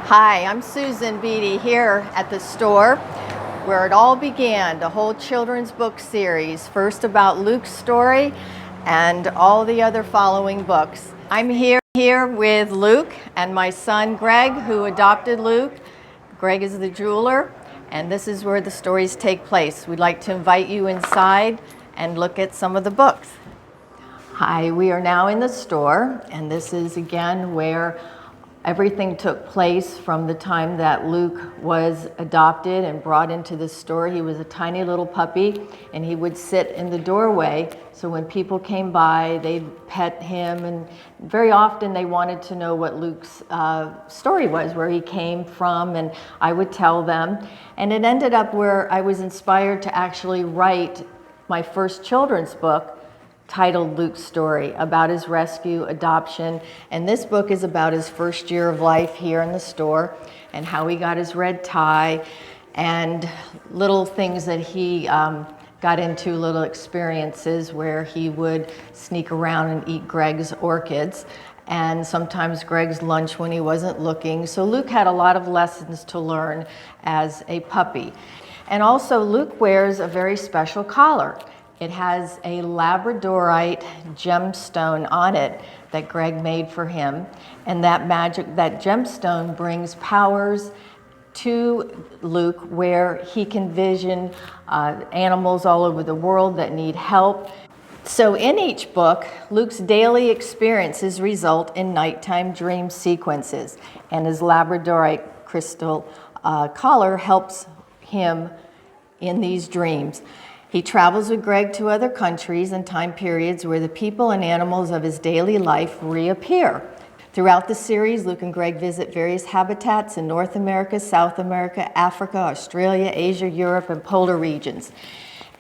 Hi, I'm Susan Beattie here at the store where it all began, the whole children's book series, first about Luke's story and all the other following books. I'm here with Luke and my son Greg, who adopted Luke. Greg is the jeweler, and this is where the stories take place. We'd like to invite you inside and look at some of the books. Hi, we are now in the store, and this is again where everything took place from the time that Luke was adopted and brought into the store. He was a tiny little puppy, and he would sit in the doorway. So when people came by, they'd pet him, and very often they wanted to know what Luke's story was, where he came from, and I would tell them. And it ended up where I was inspired to actually write my first children's book, titled Luke's Story, about his rescue, adoption, and this book is about his first year of life here in the store and how he got his red tie and little things that he got into, little experiences where he would sneak around and eat Greg's orchids and sometimes Greg's lunch when he wasn't looking. So Luke had a lot of lessons to learn as a puppy. And also Luke wears a very special collar. It has a labradorite gemstone on it that Greg made for him. And that gemstone brings powers to Luke where he can vision animals all over the world that need help. So in each book, Luke's daily experiences result in nighttime dream sequences, and his labradorite crystal collar helps him in these dreams. He travels with Greg to other countries and time periods where the people and animals of his daily life reappear. Throughout the series, Luke and Greg visit various habitats in North America, South America, Africa, Australia, Asia, Europe, and polar regions.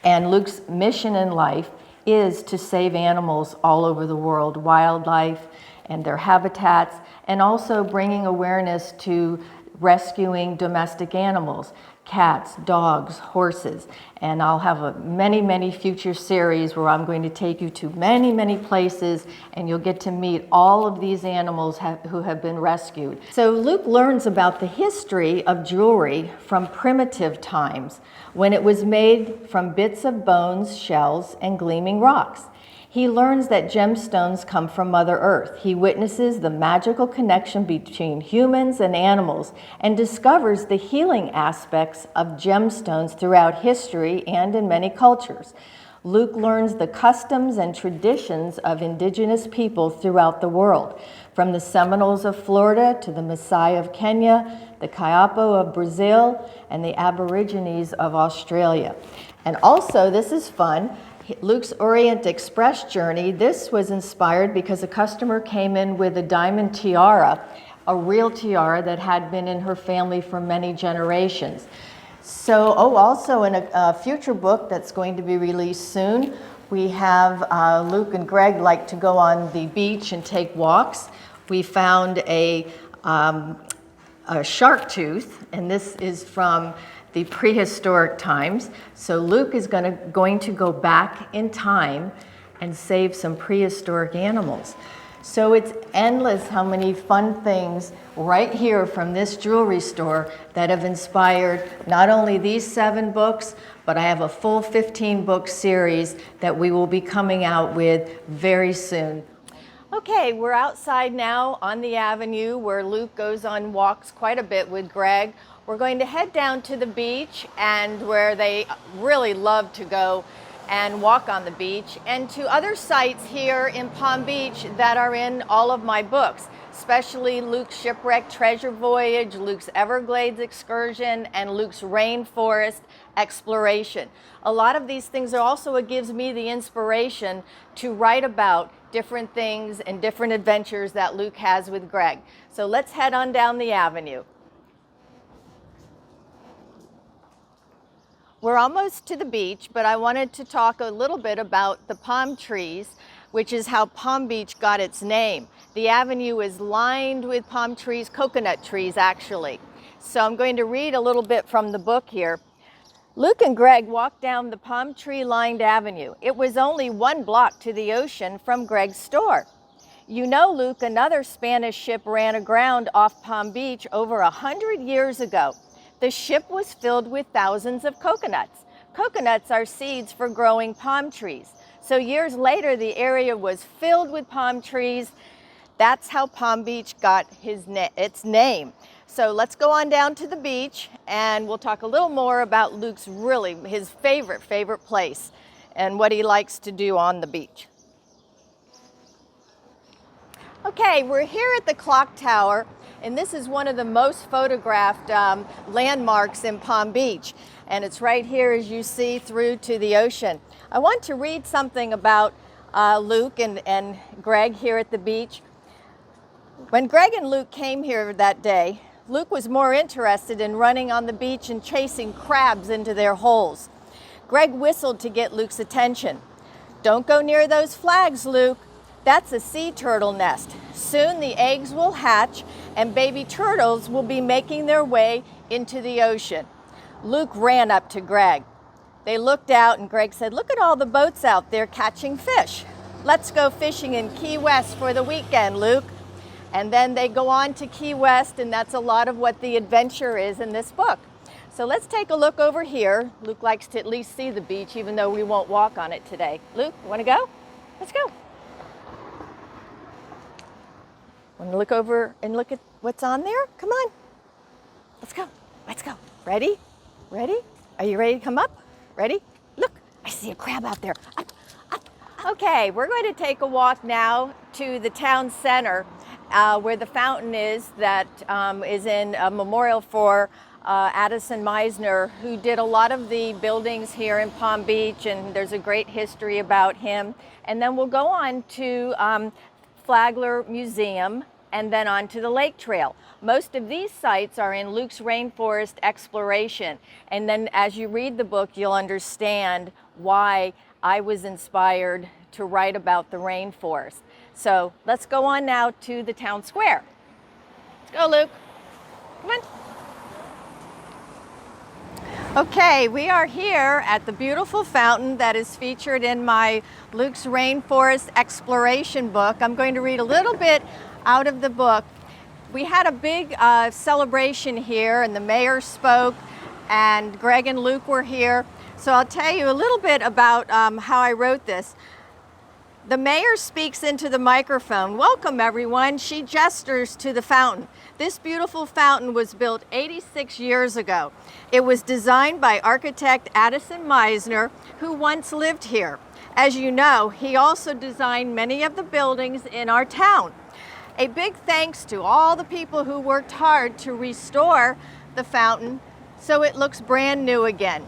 And Luke's mission in life is to save animals all over the world, wildlife and their habitats, and also bringing awareness to rescuing domestic animals, cats, dogs, horses. And I'll have many future series where I'm going to take you to many places, and you'll get to meet all of these animals who have been rescued. So Luke learns about the history of jewelry from primitive times, when it was made from bits of bones, shells, and gleaming rocks. He learns that gemstones come from Mother Earth. He witnesses the magical connection between humans and animals and discovers the healing aspects of gemstones throughout history and in many cultures. Luke learns the customs and traditions of indigenous people throughout the world, from the Seminoles of Florida to the Maasai of Kenya, the Kayapo of Brazil, and the Aborigines of Australia. And also, this is fun, Luke's Orient Express Journey. This was inspired because a customer came in with a diamond tiara, a real tiara that had been in her family for many generations. So, also in a future book that's going to be released soon, we have Luke and Greg like to go on the beach and take walks. We found a shark tooth, and this is from the prehistoric times. So Luke is going to go back in time and save some prehistoric animals. So it's endless how many fun things right here from this jewelry store that have inspired not only these 7 books, but I have a full 15-book series that we will be coming out with very soon. Okay, we're outside now on the avenue where Luke goes on walks quite a bit with Greg. We're going to head down to the beach, and where they really love to go and walk on the beach, and to other sites here in Palm Beach that are in all of my books, especially Luke's Shipwreck Treasure Voyage, Luke's Everglades Excursion, and Luke's Rainforest Exploration. A lot of these things are also what gives me the inspiration to write about different things and different adventures that Luke has with Greg. So let's head on down the avenue. We're almost to the beach, but I wanted to talk a little bit about the palm trees, which is how Palm Beach got its name. The avenue is lined with palm trees, coconut trees actually. So I'm going to read a little bit from the book here. Luke and Greg walked down the palm tree lined avenue. It was only 1 block to the ocean from Greg's store. You know, Luke, another Spanish ship ran aground off Palm Beach over 100 years ago. The ship was filled with thousands of coconuts. Coconuts are seeds for growing palm trees. So years later, the area was filled with palm trees. That's how Palm Beach got its name. So let's go on down to the beach and we'll talk a little more about Luke's his favorite place and what he likes to do on the beach. Okay, we're here at the clock tower, and this is one of the most photographed landmarks in Palm Beach. And it's right here, as you see, through to the ocean. I want to read something about Luke and Greg here at the beach. When Greg and Luke came here that day, Luke was more interested in running on the beach and chasing crabs into their holes. Greg whistled to get Luke's attention. "Don't go near those flags, Luke. That's a sea turtle nest. Soon the eggs will hatch and baby turtles will be making their way into the ocean." Luke ran up to Greg. They looked out and Greg said, "Look at all the boats out there catching fish. Let's go fishing in Key West for the weekend, Luke." And then they go on to Key West, and that's a lot of what the adventure is in this book. So let's take a look over here. Luke likes to at least see the beach, even though we won't walk on it today. Luke, want to go? Let's go. Want to look over and look at what's on there? Come on. Let's go. Let's go. Ready? Ready? Are you ready to come up? Ready? Look, I see a crab out there. Up, up. Okay, we're going to take a walk now to the town center where the fountain is that is in a memorial for Addison Mizner, who did a lot of the buildings here in Palm Beach, and there's a great history about him. And then we'll go on to Flagler Museum, and then on to the lake trail. Most of these sites are in Luke's Rainforest Exploration. And then as you read the book, you'll understand why I was inspired to write about the rainforest. So let's go on now to the town square. Let's go, Luke. Come on. Okay, we are here at the beautiful fountain that is featured in my Luke's Rainforest Exploration book. I'm going to read a little bit out of the book. We had a big celebration here, and the mayor spoke, and Greg and Luke were here. So I'll tell you a little bit about how I wrote this. The mayor speaks into the microphone. "Welcome, everyone." She gestures to the fountain. This beautiful fountain was built 86 years ago. It was designed by architect Addison Mizner, who once lived here. As you know, he also designed many of the buildings in our town. A big thanks to all the people who worked hard to restore the fountain so it looks brand new again.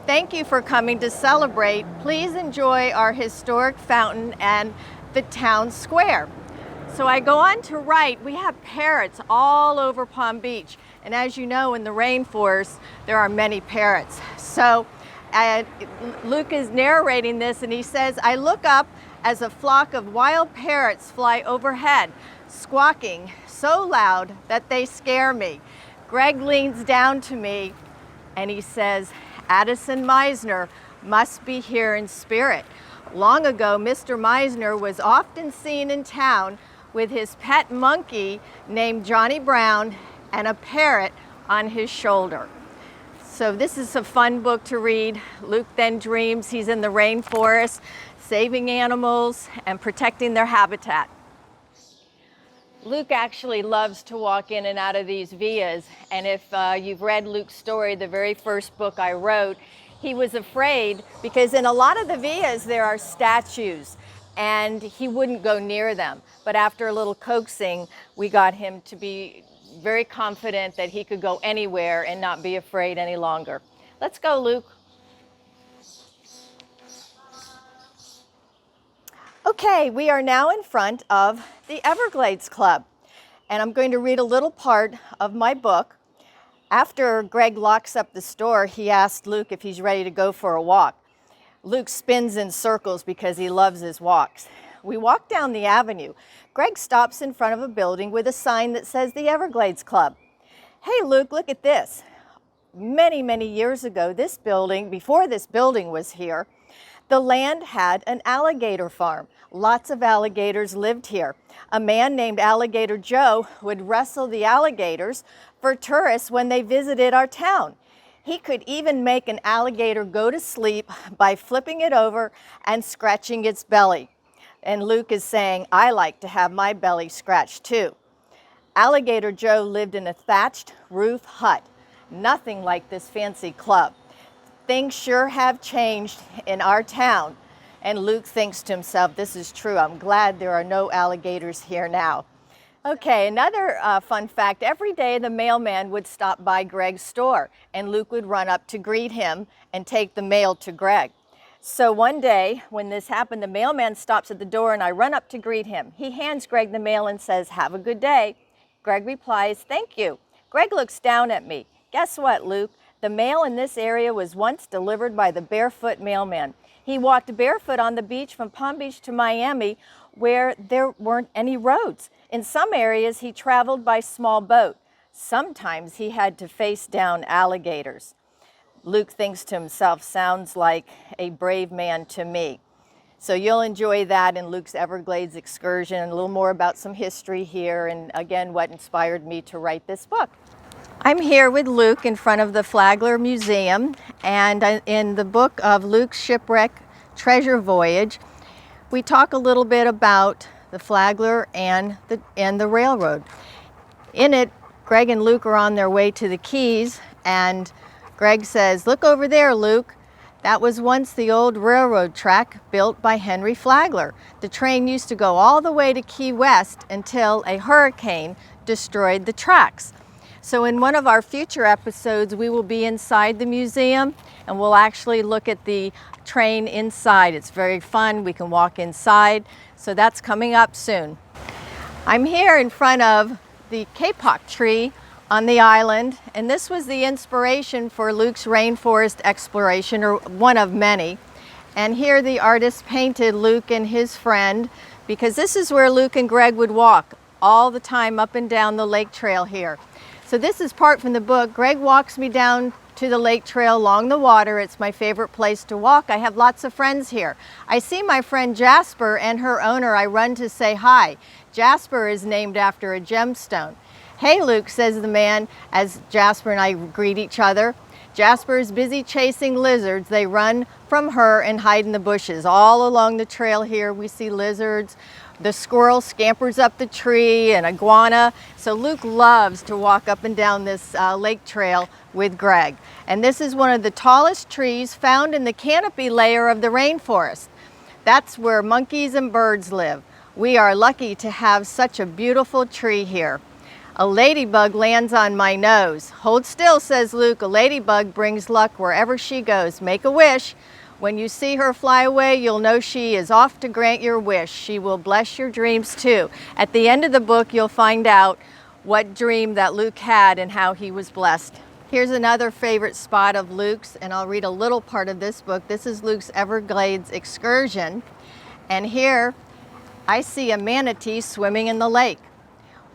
Thank you for coming to celebrate. Please enjoy our historic fountain and the town square. So I go on to write, we have parrots all over Palm Beach. And as you know, in the rainforest, there are many parrots. So Luke is narrating this and he says, "I look up as a flock of wild parrots fly overhead, squawking so loud that they scare me." Greg leans down to me and he says, "Addison Mizner must be here in spirit. Long ago, Mr. Mizner was often seen in town with his pet monkey named Johnny Brown and a parrot on his shoulder." So this is a fun book to read. Luke then dreams he's in the rainforest, saving animals and protecting their habitat. Luke actually loves to walk in and out of these villas, and if you've read Luke's story, the very first book I wrote, he was afraid because in a lot of the villas there are statues and he wouldn't go near them. But after a little coaxing, we got him to be very confident that he could go anywhere and not be afraid any longer. Let's go, Luke. Okay, we are now in front of the Everglades Club, and I'm going to read a little part of my book. After Greg locks up the store, he asked Luke if he's ready to go for a walk. Luke spins in circles because he loves his walks. We walk down the avenue. Greg stops in front of a building with a sign that says the Everglades Club. "Hey, Luke, look at this." Many, many years ago, this building, before this building was here, The land had an alligator farm. Lots of alligators lived here. A man named Alligator Joe would wrestle the alligators for tourists when they visited our town. He could even make an alligator go to sleep by flipping it over and scratching its belly. And Luke is saying, I like to have my belly scratched too. Alligator Joe lived in a thatched roof hut. Nothing like this fancy club. Things sure have changed in our town. And Luke thinks to himself, this is true. I'm glad there are no alligators here now. Okay, another fun fact, every day the mailman would stop by Greg's store and Luke would run up to greet him and take the mail to Greg. So one day when this happened, the mailman stops at the door and I run up to greet him. He hands Greg the mail and says, have a good day. Greg replies, thank you. Greg looks down at me. Guess what, Luke? The mail in this area was once delivered by the Barefoot Mailman. He walked barefoot on the beach from Palm Beach to Miami where there weren't any roads. In some areas, he traveled by small boat. Sometimes he had to face down alligators. Luke thinks to himself, sounds like a brave man to me. So you'll enjoy that in Luke's Everglades Excursion, and a little more about some history here, and again, what inspired me to write this book. I'm here with Luke in front of the Flagler Museum, and in the book of Luke's Shipwreck Treasure Voyage, we talk a little bit about the Flagler and the railroad. In it, Greg and Luke are on their way to the Keys, and Greg says, look over there, Luke. That was once the old railroad track built by Henry Flagler. The train used to go all the way to Key West until a hurricane destroyed the tracks. So in one of our future episodes, we will be inside the museum and we'll actually look at the train inside. It's very fun. We can walk inside. So that's coming up soon. I'm here in front of the Kapok Tree on the island, and this was the inspiration for Luke's Rainforest Exploration, or one of many. And here the artist painted Luke and his friend, because this is where Luke and Greg would walk all the time up and down the lake trail here. So this is part from the book. Greg walks me down to the lake trail along the water. It's my favorite place to walk. I have lots of friends here. I see my friend Jasper and her owner. I run to say hi. Jasper is named after a gemstone. Hey, Luke, says the man as Jasper and I greet each other. Jasper is busy chasing lizards. They run from her and hide in the bushes. All along the trail here we see lizards. The squirrel scampers up the tree, an iguana. So Luke loves to walk up and down this lake trail with Greg. And this is one of the tallest trees found in the canopy layer of the rainforest. That's where monkeys and birds live. We are lucky to have such a beautiful tree here. A ladybug lands on my nose. Hold still, says Luke. A ladybug brings luck wherever she goes. Make a wish. When you see her fly away, you'll know she is off to grant your wish. She will bless your dreams too. At the end of the book, you'll find out what dream that Luke had and how he was blessed. Here's another favorite spot of Luke's, and I'll read a little part of this book. This is Luke's Everglades Excursion. And here I see a manatee swimming in the lake.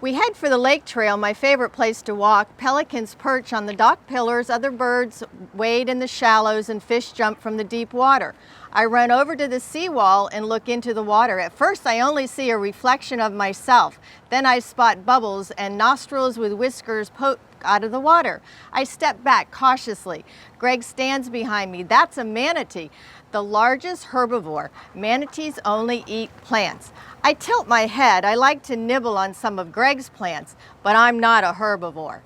We head for the lake trail, my favorite place to walk. Pelicans perch on the dock pillars, other birds wade in the shallows, and fish jump from the deep water. I run over to the seawall and look into the water. At first, I only see a reflection of myself. Then I spot bubbles and nostrils with whiskers poke out of the water. I step back cautiously. Greg stands behind me. That's a manatee, the largest herbivore. Manatees only eat plants. I tilt my head. I like to nibble on some of Greg's plants, but I'm not a herbivore.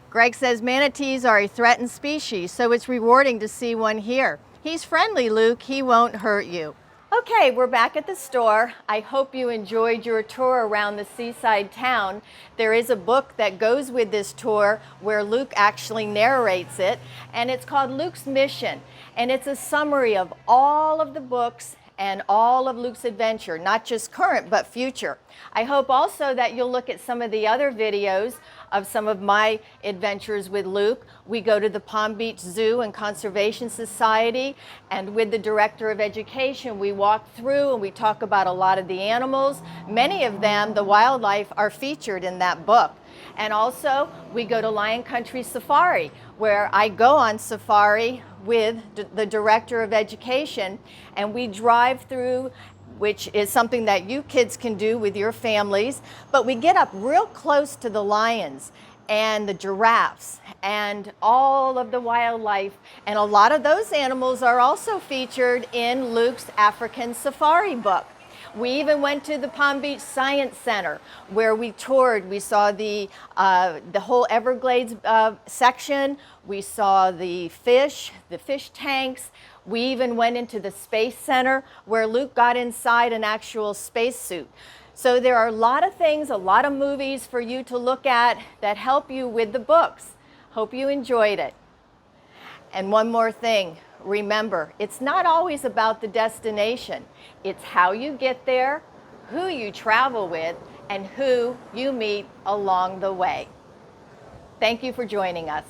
Greg says manatees are a threatened species, so it's rewarding to see one here. He's friendly, Luke. He won't hurt you. Okay, we're back at the store. I hope you enjoyed your tour around the seaside town. There is a book that goes with this tour where Luke actually narrates it, and it's called Luke's Mission, and it's a summary of all of the books and all of Luke's adventure, not just current, but future. I hope also that you'll look at some of the other videos of some of my adventures with Luke. We go to the Palm Beach Zoo and Conservation Society, and with the Director of Education, we walk through and we talk about a lot of the animals. Many of them, the wildlife, are featured in that book. And also, we go to Lion Country Safari, where I go on safari with the Director of Education, and we drive through, which is something that you kids can do with your families, but we get up real close to the lions and the giraffes and all of the wildlife, and a lot of those animals are also featured in Luke's African Safari book. We even went to the Palm Beach Science Center where we toured. We saw the whole Everglades section. We saw the fish tanks. We even went into the Space Center where Luke got inside an actual spacesuit. So there are a lot of things, a lot of movies for you to look at that help you with the books. Hope you enjoyed it. And one more thing, remember, it's not always about the destination. It's how you get there, who you travel with, and who you meet along the way. Thank you for joining us.